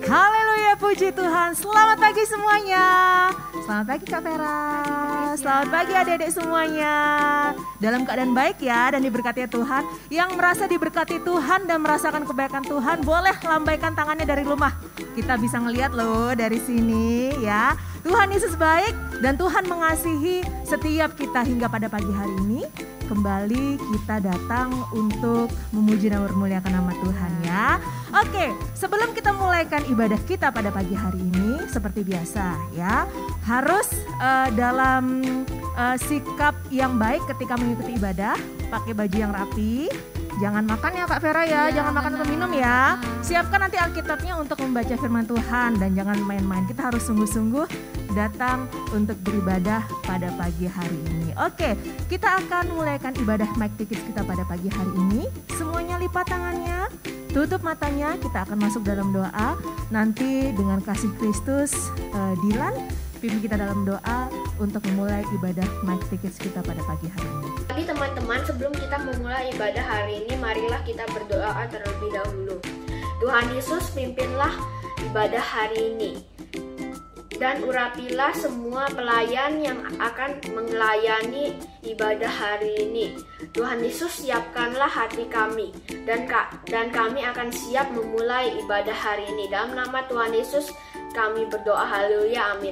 Haleluya, puji Tuhan. Selamat pagi semuanya. Selamat pagi Kak Vera. Selamat pagi adik-adik semuanya. Dalam keadaan baik ya dan diberkati Tuhan. Yang merasa diberkati Tuhan dan merasakan kebaikan Tuhan boleh lambaikan tangannya dari rumah. Kita bisa ngelihat loh dari sini ya. Tuhan Yesus baik dan Tuhan mengasihi setiap kita hingga pada pagi hari ini. Kembali kita datang untuk memuji dan mempermuliakan nama Tuhan ya. Oke, sebelum kita mulaikan ibadah kita pada pagi hari ini seperti biasa ya, harus dalam sikap yang baik ketika mengikuti ibadah, pakai baju yang rapi. Jangan makan ya Kak Vera ya, jangan makan atau minum ya. Siapkan nanti Alkitabnya untuk membaca firman Tuhan dan jangan main-main. Kita harus sungguh-sungguh datang untuk beribadah pada pagi hari ini. Oke, kita akan mulaikan ibadah Mike Tikis kita pada pagi hari ini. Semuanya lipat tangannya, tutup matanya, kita akan masuk dalam doa. Nanti dengan kasih Kristus, Dilan pimpin kita dalam doa untuk memulai ibadah Mike Tikis kita pada pagi hari ini. Jadi teman-teman, sebelum kita memulai ibadah hari ini, marilah kita berdoa terlebih dahulu. Tuhan Yesus, pimpinlah ibadah hari ini. Dan urapilah semua pelayan yang akan melayani ibadah hari ini. Tuhan Yesus, siapkanlah hati kami dan kami akan siap memulai ibadah hari ini. Dalam nama Tuhan Yesus kami berdoa, haleluya, amin.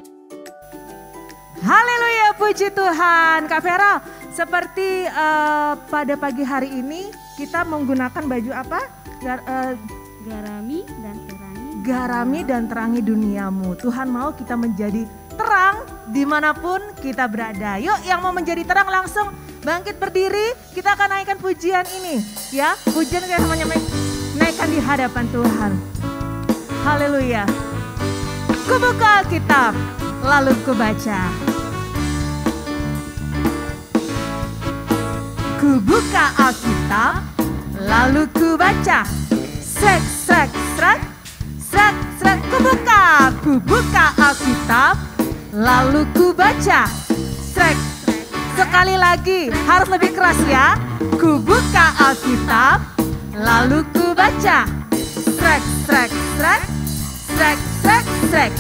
Haleluya, puji Tuhan. Kak Vera, seperti pada pagi hari ini kita menggunakan baju apa? Garami dan terangi. Garami dan terangi duniamu. Tuhan mau kita menjadi terang dimanapun kita berada. Yuk, yang mau menjadi terang langsung bangkit berdiri. Kita akan naikkan pujian ini ya. Pujian yang namanya naikkan di hadapan Tuhan. Haleluya. Ku buka Alkitab lalu ku baca. Ku buka Alkitab lalu ku baca. Srek srek srek srek srek. Ku buka Alkitab lalu ku baca. Srek. Sekali lagi harus lebih keras ya. Ku buka Alkitab lalu ku baca. Srek srek srek srek srek srek.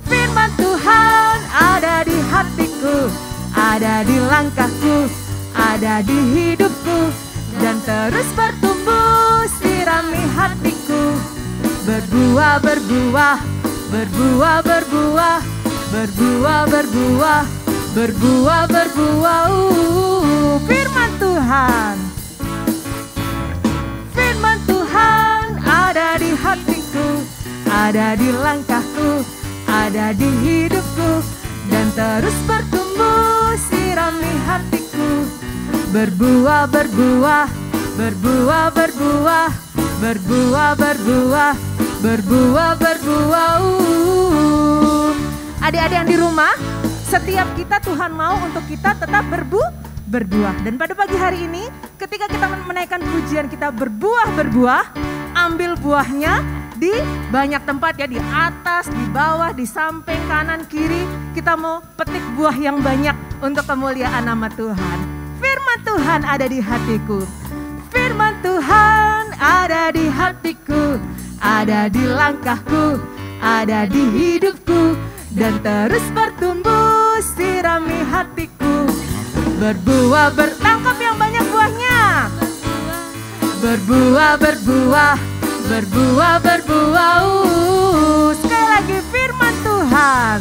Firman Tuhan ada di hatiku, ada di langkahku, ada di hidupku, dan terus bertumbuh sirami hatiku. Berbuah, berbuah, berbuah, berbuah, berbuah, berbuah, berbuah, berbuah. Firman Tuhan, firman Tuhan ada di hatiku, ada di langkahku, ada di hidupku, dan terus bertumbuh sirami hatiku. Berbuah, berbuah, berbuah, berbuah, berbuah, berbuah, berbuah, berbuah. Adik-adik yang di rumah, setiap kita Tuhan mau untuk kita tetap berbuah. Dan pada pagi hari ini, ketika kita menaikkan pujian kita berbuah, ambil buahnya di banyak tempat ya, di atas, di bawah, di samping, kanan, kiri. Kita mau petik buah yang banyak untuk kemuliaan nama Tuhan. Firman Tuhan ada di hatiku. Firman Tuhan ada di hatiku, ada di langkahku, ada di hidupku, dan terus bertumbuh sirami hatiku. Berbuah, bertangkap yang banyak buahnya. Berbuah, berbuah, berbuah, berbuah. Sekali lagi firman Tuhan.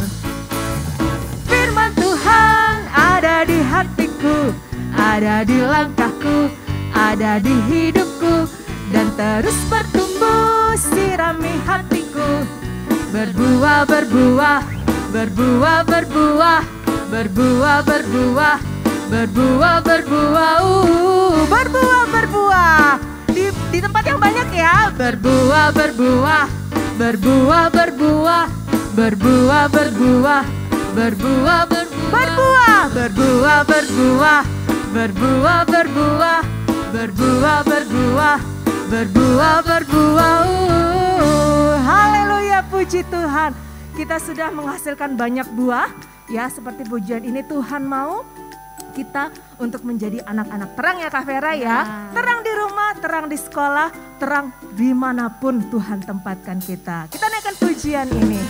Firman Tuhan ada di hatiku, ada di langkahku, ada di hidupku, dan terus bertumbuh sirami hatiku. Berbuah, berbuah, berbuah, berbuah, berbuah, berbuah, berbuah, berbuah, berbuah, berbuah. Di tempat yang banyak ya. Berbuah, berbuah, berbuah, berbuah, berbuah, berbuah, berbuah, berbuah, berbuah, berbuah, berbuah, berbuah, berbuah, berbuah, berbuah, berbuah. Haleluya, puji Tuhan. Kita sudah menghasilkan banyak buah ya, seperti pujian ini. Tuhan mau kita untuk menjadi anak-anak terang ya Kak Vera ya. Terang di rumah, terang di sekolah, terang dimanapun Tuhan tempatkan kita. Kita naikkan pujian ini.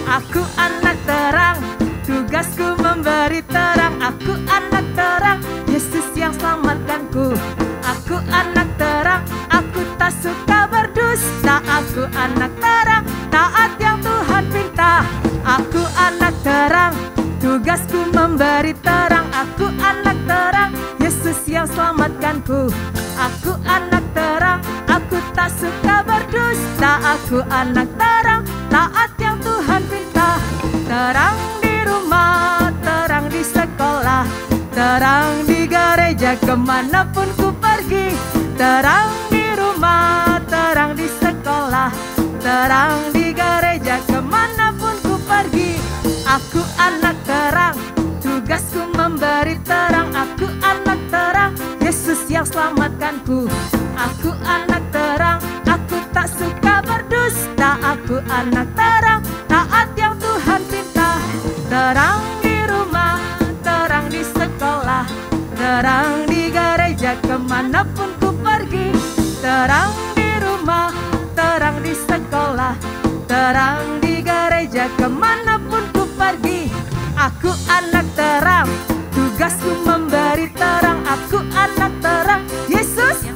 Aku anak terang, tugasku memberi terang. Aku anak terang, Yesus yang selamatkanku. Aku anak terang, aku tak suka berdusta. Aku anak terang, taat yang Tuhan pinta. Aku anak terang, tugasku memberi terang. Aku anak terang, Yesus yang selamatkanku. Aku anak terang, aku tak suka berdusta. Aku anak terang, taat yang Tuhan pinta. Terang di rumah, terang di sekolah, terang di gereja kemanapun ku pergi. Terang di rumah, terang di sekolah, terang di gereja kemanapun ku pergi. Aku anak terang, tugasku memberi terang. Aku anak terang, Yesus yang selamatkanku. Aku anak terang, aku tak suka berdusta. Aku anak terang, taat yang Tuhan pinta. Terang di rumah, terang di sekolah, terang di gereja kemanapun ku pergi. Terang di rumah, terang di sekolah, terang di gereja kemanapun ku pergi. Aku anak terang, tugasku memberi terang. Aku anak terang, Yesus,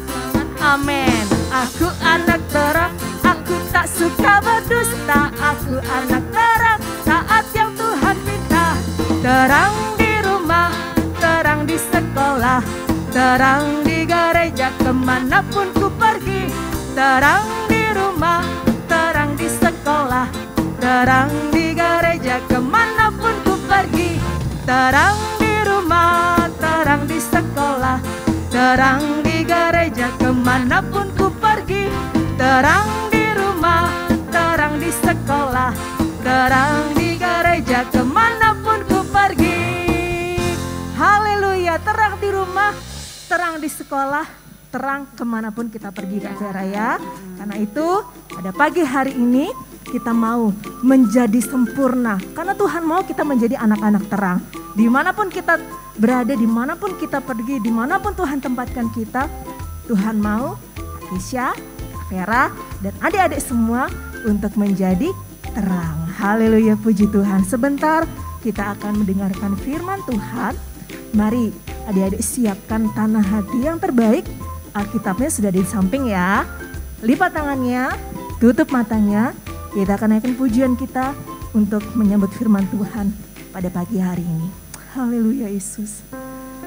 amin. Aku anak terang, aku tak suka berdusta. Aku anak terang, taat yang Tuhan pinta. Terang di rumah, terang di sekolah, terang di gereja kemanapun ku pergi. Terang di rumah, terang di sekolah, terang di gereja kemanapun ku pergi. Terang di rumah, terang di sekolah, terang di gereja kemanapun ku pergi. Terang di rumah, terang di sekolah, terang di gereja kemanapun ku pergi. Haleluya, terang di rumah, terang di sekolah, terang kemanapun kita pergi Kak Vera ya. Karena itu pada pagi hari ini kita mau menjadi sempurna. Karena Tuhan mau kita menjadi anak-anak terang. Dimanapun kita berada, dimanapun kita pergi, dimanapun Tuhan tempatkan kita, Tuhan mau Keisha, Vera, dan adik-adik semua untuk menjadi terang. Haleluya, puji Tuhan. Sebentar kita akan mendengarkan firman Tuhan. Mari adik-adik siapkan tanah hati yang terbaik. Alkitabnya sudah di samping ya. Lipat tangannya, tutup matanya. Kita akan naikkan pujian kita untuk menyambut firman Tuhan pada pagi hari ini. Haleluya Yesus.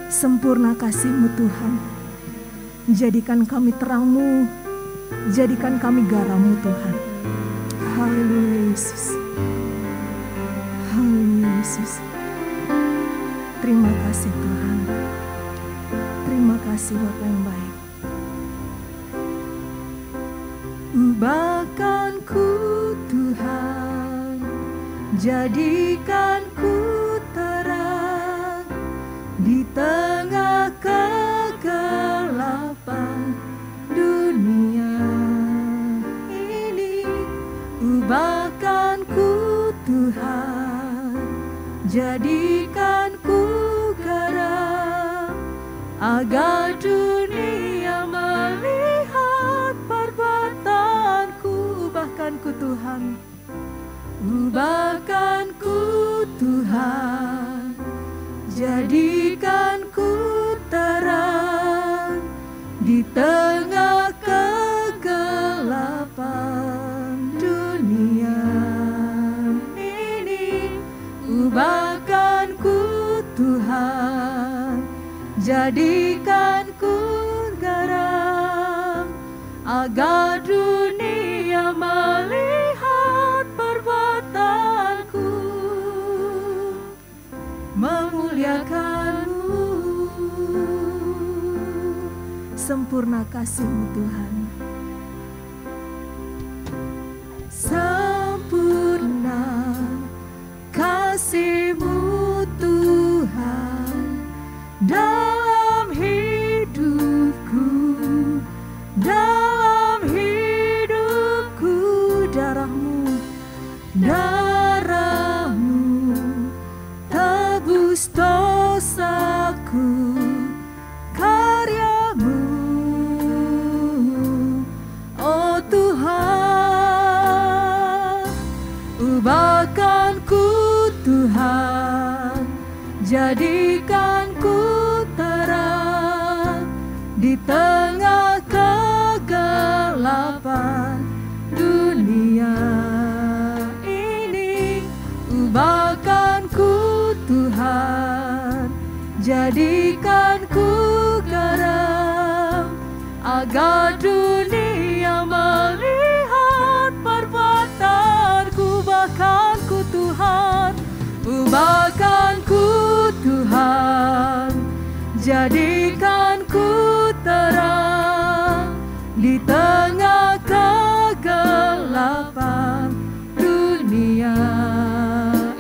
Sempurna kasih-Mu Tuhan. Jadikan kami terang-Mu. Jadikan kami garam-Mu Tuhan. Haleluya Yesus. Haleluya Yesus. Terima kasih Tuhan. Terima kasih Bapa yang baik. Ubahkanku Tuhan, jadikanku terang di tengah kegelapan dunia ini. Ubahkanku Tuhan, jadikanku garam agar dunia melihat perbuatanku. Ubahkanku Tuhan, ubahkanku Tuhan, jadikanku terang di tengah kegelapan dunia ini. Ubahkanku Tuhan, jadikanku garam agar dunia melihat perbuatanku, memuliakan-Mu. Sempurna kasih-Mu Tuhan. Sempurna kasih-Mu Tuhan dalam hidupku, dalam hidupku. Darah-Mu, darah-Mu menebus dosaku, karya-Mu, oh Tuhan. Ubahkan ku Tuhan, jadikan ku terang di tengah kegelapan dunia ini. Ubahkan ku Tuhan, jadikan ku garam, agar dunia melihat perbuatanku. Ubahkan ku Tuhan, ubahkan ku Tuhan, jadikan ku terang di tengah kegelapan dunia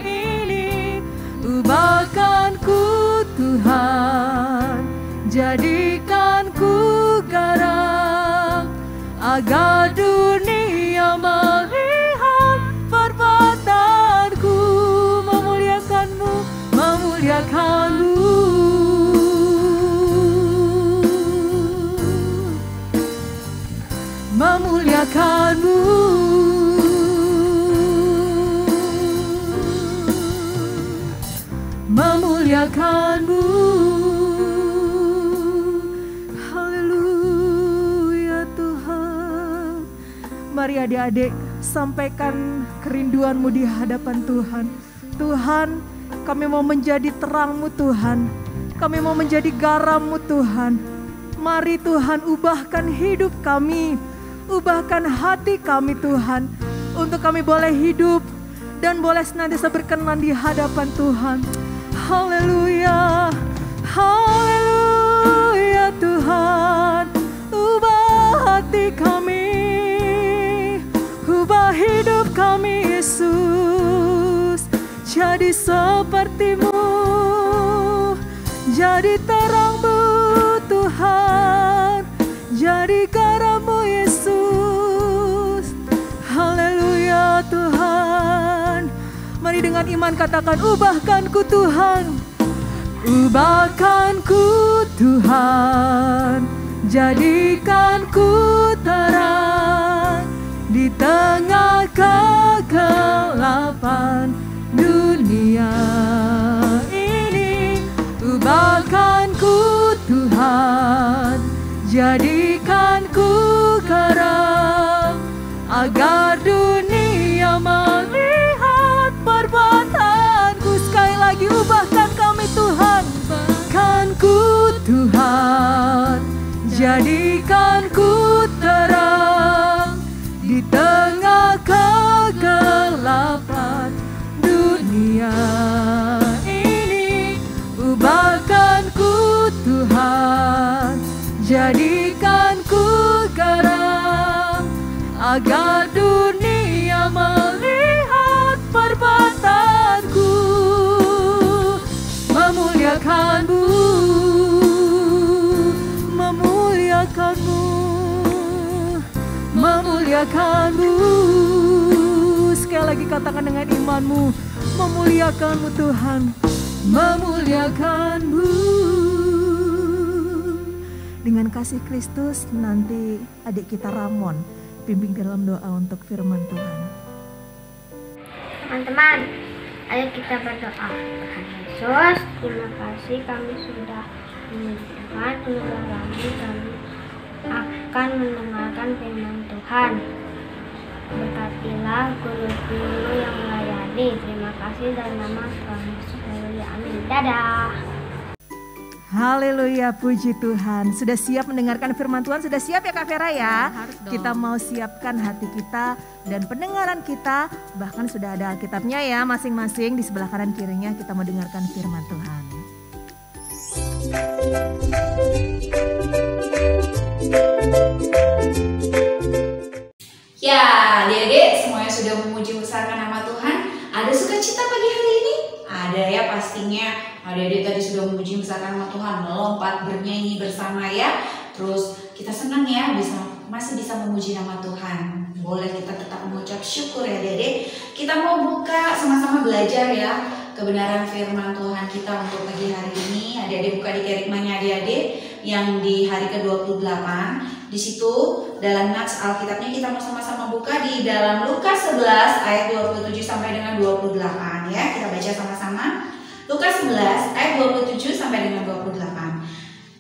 ini. Ubahkan ku Tuhan, jadikan ku garam, agar dunia melihat perbuatanku. Memuliakan-Mu, memuliakan-Mu, memuliakan-Mu, memuliakan-Mu. Haleluya Tuhan. Mari adik-adik sampaikan kerinduanmu di hadapan Tuhan. Tuhan, kami mau menjadi terang-Mu Tuhan. Kami mau menjadi garam-Mu Tuhan. Mari Tuhan ubahkan hidup kami, ubahkan hati kami Tuhan, untuk kami boleh hidup dan boleh senantiasa berkenan di hadapan Tuhan. Haleluya, haleluya Tuhan. Ubah hati kami, ubah hidup kami Yesus, jadi seperti-Mu, jadi terang-Mu Tuhan, jadi garam-Mu Yesus. Haleluya Tuhan. Mari dengan iman katakan, ubahkan-Ku Tuhan, ubahkan-Ku Tuhan, jadikan ku terang di tengah kegelapan dunia ini. Ubahkan ku Tuhan, jadikan ku garam, agar dunia melihat perbuatanku. Sekali lagi, ubahkan kami Tuhan, ubahkan ku Tuhan, jadikan ku terang di tengah kegelapan dunia ini. Ubahkan ku Tuhan, jadikan ku garam, agar dunia melihat perbuatanku. Memuliakan-Mu, memuliakan-Mu, memuliakan-Mu. Sekali lagi katakan dengan imanmu, memuliakan-Mu Tuhan, memuliakan-Mu. Dengan kasih Kristus, nanti adik kita Ramon bimbing dalam doa untuk firman Tuhan. Teman-teman, ayo kita berdoa. Tuhan Yesus, terima kasih kami sudah mendengarkan Tuhan, kami akan mendengarkan firman Tuhan. Berkatilah guru-guru yang melayani. Terima kasih dalam nama Tuhan Yesus. Haleluya, amin. Dadah. Haleluya, puji Tuhan. Sudah siap mendengarkan firman Tuhan? Sudah siap ya Kak Vera ya? Kita mau siapkan hati kita dan pendengaran kita. Bahkan sudah ada Alkitabnya ya masing-masing. Di sebelah kanan kirinya kita mau dengarkan firman Tuhan. Ya, adik-adik semuanya sudah memuji besarkan nama Tuhan. Ada sukacita pagi hari ini? Ada ya pastinya. Adik-adik tadi sudah memuji besarkan nama Tuhan, melompat, bernyanyi bersama ya. Terus kita senang ya masih bisa memuji nama Tuhan. Boleh kita tetap mengucap syukur ya adik-adik. Kita mau buka sama-sama belajar ya kebenaran firman Tuhan kita untuk pagi hari ini. Adik-adik buka di kerikmanya adik-adik yang di hari ke-28. Di situ dalam nats Alkitabnya kita sama-sama buka di dalam Lukas 11 ayat 27 sampai dengan 28 ya. Kita baca sama-sama. Lukas 11 ayat 27 sampai dengan 28.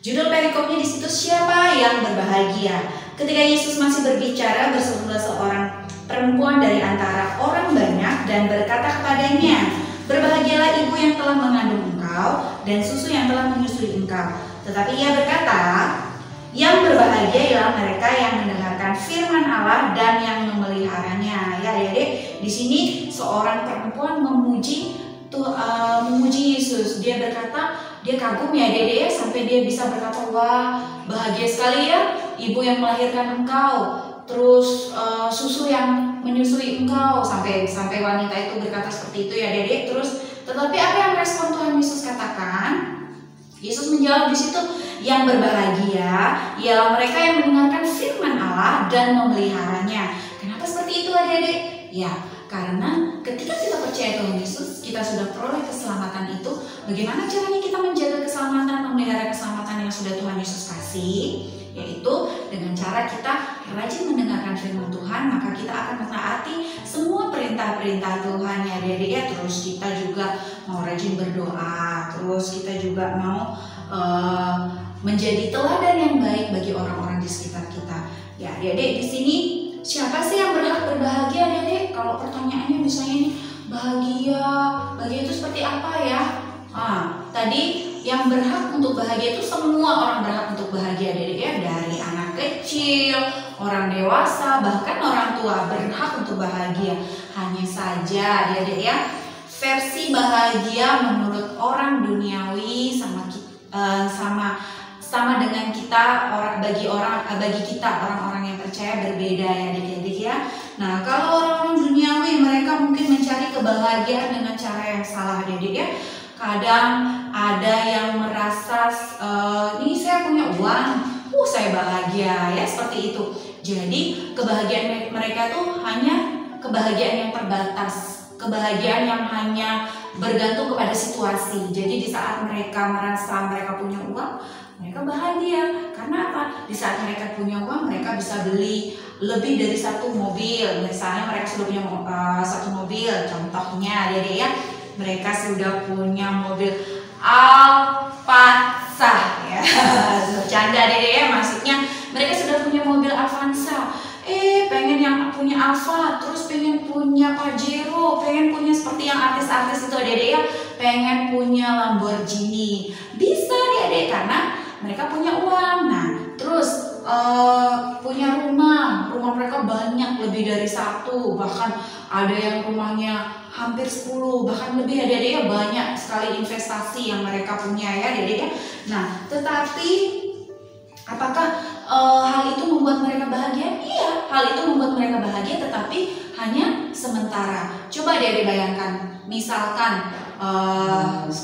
Judul perikopnya di situ, siapa yang berbahagia? Ketika Yesus masih berbicara, bersekulah seorang perempuan dari antara orang banyak dan berkata kepadanya, berbahagialah ibu yang telah mengandung engkau dan susu yang telah menyusui engkau. Tetapi ia berkata, yang berbahagia ialah mereka yang mendengarkan firman Allah dan yang memeliharanya. Ya, adik-adik, di sini seorang perempuan memuji Yesus. Dia berkata, dia kagum ya adik-adik ya, sampai dia bisa berkata, wah bahagia sekali ya ibu yang melahirkan engkau, terus susu yang menyusui engkau, sampai wanita itu berkata seperti itu ya adik-adik. Terus tetapi apa yang respon Tuhan Yesus katakan? Yesus menjawab di situ, yang berbahagia ialah mereka yang mendengarkan firman Allah dan memeliharanya. Kenapa seperti itu adik-adik? Ya, karena ketika kita percaya Tuhan Yesus, kita sudah peroleh keselamatan itu. Bagaimana caranya kita menjaga keselamatan, memelihara keselamatan yang sudah Tuhan Yesus kasih? Yaitu dengan cara kita rajin mendengarkan firman Tuhan, maka kita akan mentaati semua perintah-perintah Tuhan ya adik-adik ya. Terus kita juga mau rajin berdoa, terus kita juga mau menjadi teladan yang baik bagi orang-orang di sekitar kita. Ya adik-adik, di sini siapa sih yang berhak berbahagia adik-adik? Kalau pertanyaannya misalnya ini, bahagia itu seperti apa ya? Tadi yang berhak untuk bahagia itu semua orang berhak untuk bahagia adik-adik ya. Dari anak kecil, orang dewasa, bahkan orang tua berhak untuk bahagia. Hanya saja adik-adik ya, versi bahagia menurut orang duniawi sama dengan kita, bagi kita orang-orang yang percaya berbeda ya adik-adik ya. Nah, kalau orang-orang duniawi mereka mungkin mencari kebahagiaan dengan cara yang salah adik-adik ya. Kadang ada yang merasa ini saya punya uang, saya bahagia ya, seperti itu. Jadi kebahagiaan mereka tuh hanya kebahagiaan yang terbatas, kebahagiaan yang hanya bergantung kepada situasi. Jadi di saat mereka merasa mereka punya uang, mereka bahagia. Karena apa? Di saat mereka punya uang, mereka bisa beli lebih dari satu mobil. Misalnya mereka sudah punya satu mobil, contohnya ya, mereka sudah punya mobil Avanza ya. Bercanda ya, maksudnya mereka sudah punya mobil Avanza. Pengen yang punya Alfa, terus pengen punya Pajero, pengen punya seperti yang artis-artis itu adik-adik ya, pengen punya Lamborghini. Bisa adik-adik karena mereka punya uang. Nah, terus punya rumah mereka banyak, lebih dari satu, bahkan ada yang rumahnya hampir 10, bahkan lebih adik-adik ya, banyak sekali investasi yang mereka punya ya adik-adik ya. Nah, tetapi apakah hal itu membuat mereka bahagia? Iya, hal itu membuat mereka bahagia, tetapi hanya sementara. Coba adik-adik bayangkan, misalkan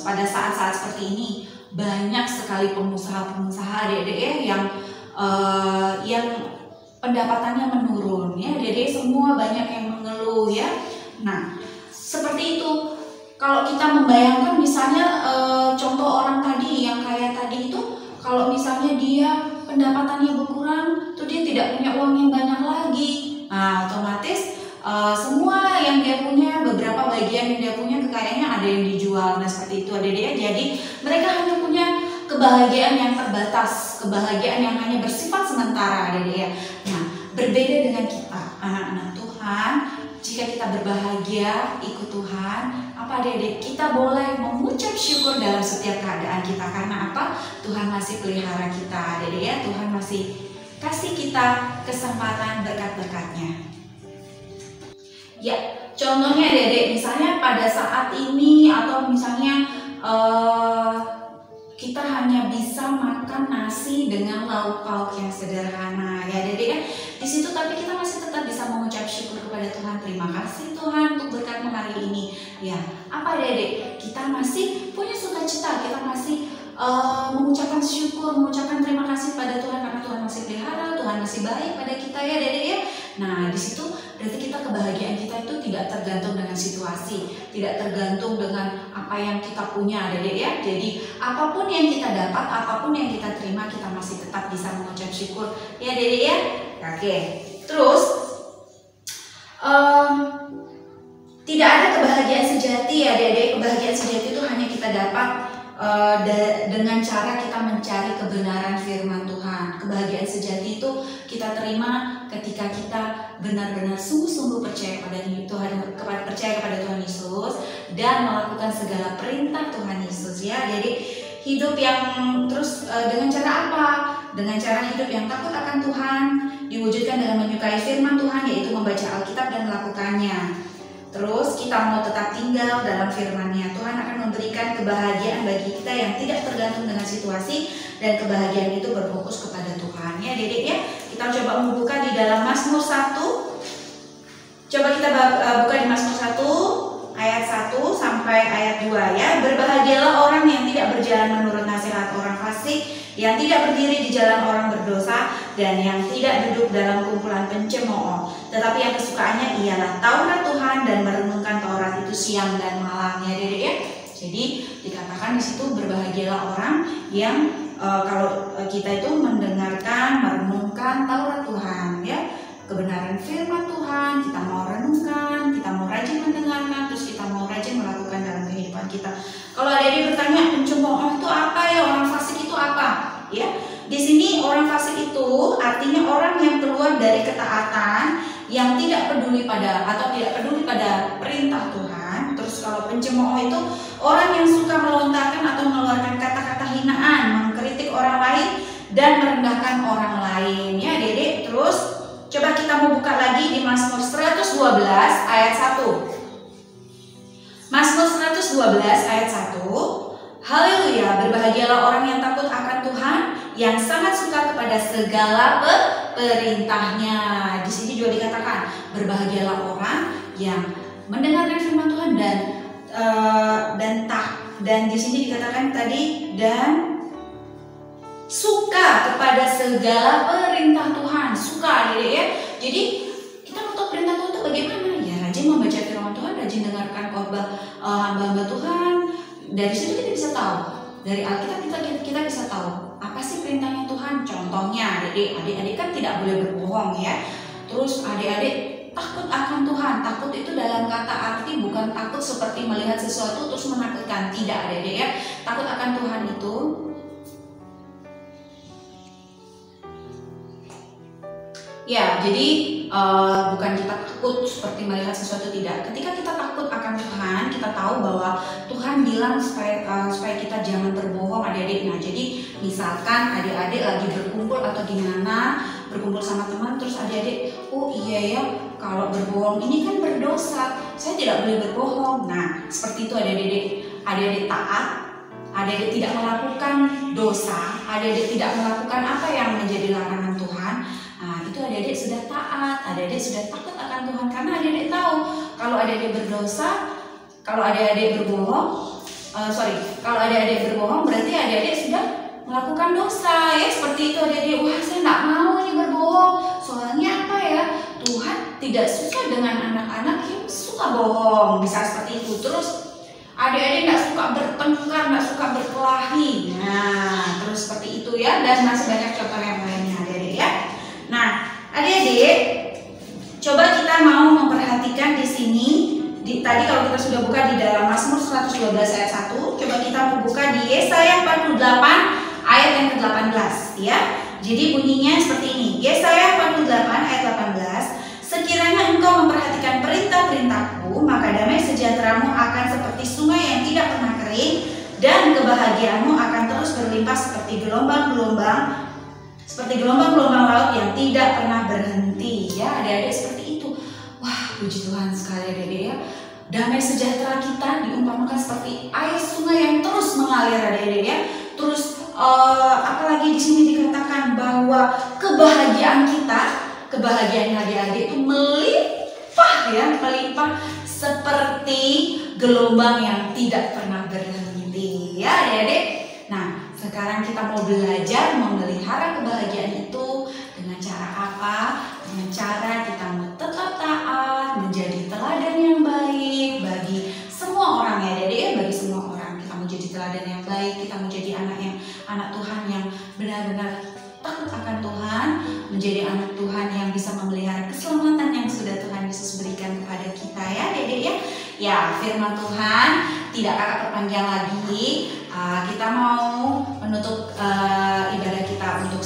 pada saat-saat seperti ini banyak sekali pengusaha-pengusaha adik-adik ya yang pendapatannya menurun ya adik-adik, semua banyak yang mengeluh ya. Nah, seperti itu. Kalau kita membayangkan misalnya contoh orang tadi yang kaya tadi itu, kalau misalnya dia pendapatannya berkurang, tuh dia tidak punya uang yang banyak lagi. Nah, otomatis semua yang dia punya, beberapa bagian yang dia punya kekayaannya ada yang dijual. Nah, seperti itu adik-adik ya. Jadi mereka hanya punya kebahagiaan yang terbatas, kebahagiaan yang hanya bersifat sementara adik-adik ya. Nah, berbeda dengan kita, anak-anak Tuhan. Jika kita berbahagia ikut Tuhan, apa adik-adik? Kita boleh mengucap syukur dalam setiap keadaan kita. Karena apa? Tuhan masih pelihara kita adik-adik ya. Tuhan masih kasih kita kesempatan berkat-berkatnya. Ya, contohnya adik-adik, misalnya pada saat ini atau misalnya kita hanya bisa makan nasi dengan lauk pauk yang sederhana ya adik-adik ya. Di situ tapi kita masih tetap bisa mengucap syukur kepada Tuhan. Terima kasih Tuhan untuk berkat hari ini. Ya, apa adik-adik? Kita masih punya sukacita, kita masih mengucapkan syukur, mengucapkan terima kasih pada Tuhan karena Tuhan masih pelihara, Tuhan masih baik pada kita ya adik-adik ya. Nah, di situ berarti kebahagiaan kita itu tidak tergantung dengan situasi, tidak tergantung dengan apa yang kita punya, adik-adik ya. Jadi apapun yang kita dapat, apapun yang kita terima, kita masih tetap bisa mengucap syukur, ya adik-adik ya. Oke, terus tidak ada kebahagiaan sejati ya adik-adik. Kebahagiaan sejati itu hanya kita dapat dengan cara kita mencari kebenaran firman Tuhan. Kebahagiaan sejati itu kita terima ketika kita benar-benar sungguh-sungguh percaya kepada Tuhan, percaya kepada Tuhan Yesus dan melakukan segala perintah Tuhan Yesus ya. Jadi hidup yang terus dengan cara apa? Dengan cara hidup yang takut akan Tuhan, diwujudkan dengan menyukai firman Tuhan, yaitu membaca Alkitab dan melakukannya. Terus kita mau tetap tinggal dalam firman-Nya. Tuhan akan memberikan kebahagiaan bagi kita yang tidak tergantung dengan situasi, dan kebahagiaan itu berfokus kepada Tuhan. Ya, Dedek ya. Kita coba membuka di dalam Mazmur 1. Coba kita buka di Mazmur 1 ayat 1 sampai ayat 2 ya. Berbahagialah orang yang tidak berjalan menurut nasihat orang fasik, yang tidak berdiri di jalan orang berdosa, dan yang tidak duduk dalam kumpulan pencemooh. Tetapi yang kesukaannya ialah Taurat Tuhan, dan merenungkan Taurat itu siang dan malam ya Dedek ya. Jadi dikatakan di situ berbahagialah orang yang kalau kita itu mendengarkan, merenungkan Taurat Tuhan ya. Kebenaran firman Tuhan, kita mau renungkan, kita mau rajin mendengarkan, terus kita mau rajin melakukan dalam kehidupan kita. Kalau adik-adik bertanya pencemooh itu apa ya, orang fasik itu apa? Ya, di sini orang fasik itu artinya orang yang keluar dari ketaatan, yang tidak peduli pada perintah Tuhan. Terus kalau pencemooh itu orang yang suka melontarkan atau mengeluarkan kata-kata hinaan, mengkritik orang lain dan merendahkan orang lain ya Dedek. Terus coba kita mau buka lagi di Mazmur 112 ayat 1. Mazmur 112 ayat 1. Haleluya, berbahagialah orang yang takut akan Tuhan, yang sangat suka kepada segala perintahnya. Di sini juga dikatakan berbahagialah orang yang mendengarkan firman Tuhan dan di sini dikatakan tadi dan suka kepada segala perintah Tuhan. Suka Dedek ya. Jadi kita mau tahu perintah Tuhan itu bagaimana? Ya rajin membaca firman Tuhan, rajin dengarkan khotbah hamba-hamba Tuhan. Dari situ kita bisa tahu. Dari Alkitab kita bisa tahu apa sih perintahnya Tuhan. Contohnya adik-adik kan tidak boleh berbohong ya. Terus adik-adik takut akan Tuhan. Takut itu dalam kata arti bukan takut seperti melihat sesuatu terus menakutkan. Tidak adik-adik ya. Takut akan Tuhan itu ya, jadi bukan kita takut seperti melihat sesuatu, tidak. Ketika kita takut akan Tuhan, kita tahu bahwa Tuhan bilang supaya kita jangan berbohong adik-adik. Nah, jadi misalkan adik-adik lagi berkumpul atau gimana, berkumpul sama teman, terus adik-adik, oh iya ya, kalau berbohong ini kan berdosa, saya tidak boleh berbohong. Nah, seperti itu adik-adik. Adik-adik taat, adik-adik tidak melakukan dosa, adik-adik tidak melakukan apa yang menjadi larangan Tuhan. Nah, itu adik-adik sudah taat, adik-adik sudah takut akan Tuhan, karena adik-adik tahu kalau adik-adik berdosa, kalau adik-adik berbohong, kalau adik-adik berbohong berarti adik-adik sudah melakukan dosa ya. Seperti itu adik-adik, wah saya tidak mau ini berbohong, soalnya apa ya, Tuhan tidak suka dengan anak-anak yang suka bohong, bisa seperti itu. Terus adik-adik nggak suka bertengkar, nggak suka berkelahi, nah terus seperti itu ya, dan masih banyak contoh yang lainnya adik-adik ya. Nah, adik-adik, coba kita mau memperhatikan di sini. Tadi kalau kita sudah buka di dalam Mazmur 112 ayat 1, coba kita membuka di Yesaya 48 ayat yang ke-18 ya. Jadi bunyinya seperti ini. Yesaya 48 ayat 18. Sekiranya engkau memperhatikan perintah-perintahku, maka damai sejahteramu akan seperti sungai yang tidak pernah kering, dan kebahagiaanmu akan terus berlimpah seperti gelombang-gelombang laut yang tidak pernah berhenti ya adik-adik. Seperti itu. Wah, puji Tuhan sekali adik-adik ya. Damai sejahtera kita diumpamakan seperti air sungai yang terus mengalir adik-adik ya. Terus apalagi di sini dikatakan bahwa kebahagiaan adik-adik itu melimpah seperti gelombang yang tidak pernah berhenti ya adik-adik. Nah, sekarang kita mau belajar memelihara kebahagiaan itu dengan cara apa? Dengan cara kita mau tetap taat, baik, kita menjadi anak Tuhan yang benar-benar takut akan Tuhan, menjadi anak Tuhan yang bisa memelihara keselamatan yang sudah Tuhan Yesus berikan kepada kita ya Dede ya. Ya, firman Tuhan tidak kakak perpanjang lagi. Kita mau menutup ibadah kita untuk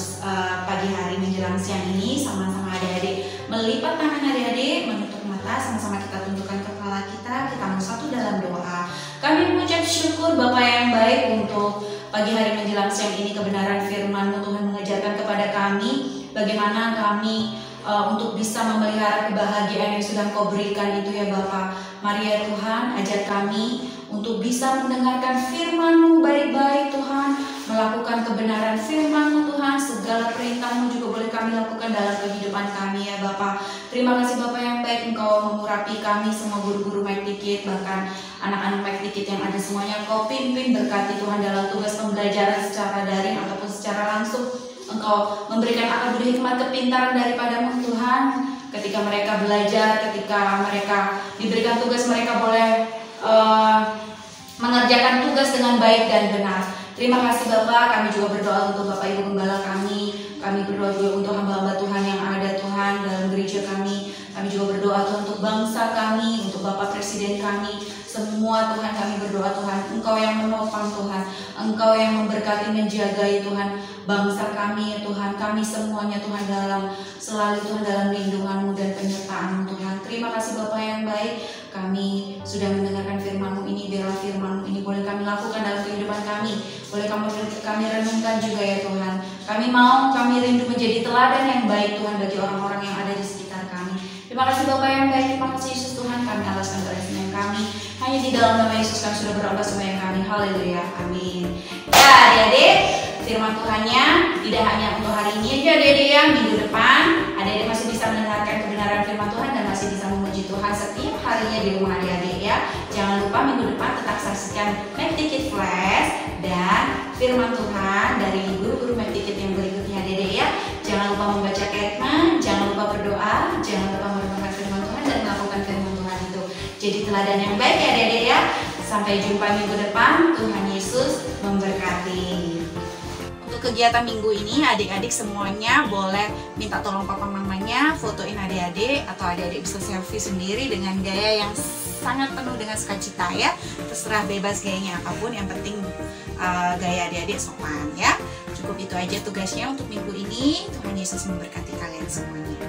pagi hari menjelang siang ini. Sama-sama adik-adik melipat tangan adik-adik, menutup mata, sama-sama kita tundukkan kepala kita mau satu dalam doa. Kami mengucap syukur Bapa yang baik untuk pagi hari menjelang siang ini, kebenaran firman-Mu Tuhan mengajarkan kepada kami bagaimana kami untuk bisa memelihara kebahagiaan yang sudah Kau berikan itu ya Bapa. Mari ya Tuhan, ajar kami untuk bisa mendengarkan firman-Mu baik-baik Tuhan, melakukan kebenaran firman-Mu Tuhan, segala perintah-Mu juga boleh kami lakukan dalam kehidupan kami ya Bapa. Terima kasih Bapa yang baik, Engkau mengurapi kami semua guru-guru McDikit, bahkan anak-anak McDikit yang ada semuanya Kau pimpin, berkati Tuhan dalam tugas pembelajaran secara daring ataupun secara langsung. Engkau memberikan akal budi hikmat kepintaran daripada-Mu Tuhan. Ketika mereka belajar, ketika mereka diberikan tugas, mereka boleh mengerjakan tugas dengan baik dan benar. Terima kasih Bapak, kami juga berdoa untuk Bapak Ibu Gembala kami berdoa juga untuk hamba-hamba Tuhan yang ada Tuhan dalam gereja kami juga berdoa Tuhan untuk bangsa kami, untuk Bapak Presiden kami, semua Tuhan kami berdoa Tuhan, Engkau yang menopang Tuhan, Engkau yang memberkati, menjagai Tuhan bangsa kami Tuhan, kami semuanya Tuhan selalu Tuhan dalam lindungan-Mu dan penyertaan-Mu Tuhan. Terima kasih Bapak yang baik, kami sudah mendengarkan firman-Mu ini, biarlah firman-Mu ini boleh kami lakukan dalam kehidupan kami, boleh kami renungkan juga ya Tuhan. Kami rindu menjadi teladan yang baik Tuhan bagi orang-orang yang ada di sekitar kami. Terima kasih Bapak yang baik, terima kasih Yesus Tuhan, kami alaskan doa yang kami. Hanya di dalam nama Yesus kami sudah berdoa semua yang kami. Haleluya, amin. Ya adik-adik, firman Tuhannya tidak hanya untuk hari ini aja adik-adik ya, minggu depan adik-adik masih bisa mendengarkan kebenaran firman Tuhan dan masih bisa memuji Tuhan setiap harinya di rumah adik-adik ya. Jangan lupa minggu depan tetap saksikan McDikit Flash dan firman Tuhan dari guru-guru McDikit yang berikutnya adik-adik ya. Jangan lupa membaca Ketman, jangan lupa berdoa, jangan lupa merenungkan firman Tuhan dan melakukan firman Tuhan itu. Jadi teladan yang baik ya adik-adik ya. Sampai jumpa minggu depan, Tuhan Yesus memberkati. Untuk kegiatan minggu ini adik-adik semuanya boleh minta tolong papa mamanya fotoin adik-adik, atau adik-adik bisa selfie sendiri dengan gaya yang sangat penuh dengan sukacita ya. Terserah bebas gayanya apapun, yang penting gaya adik-adik sopan ya. Cukup itu aja tugasnya untuk minggu ini. Tuhan Yesus memberkati kalian semuanya.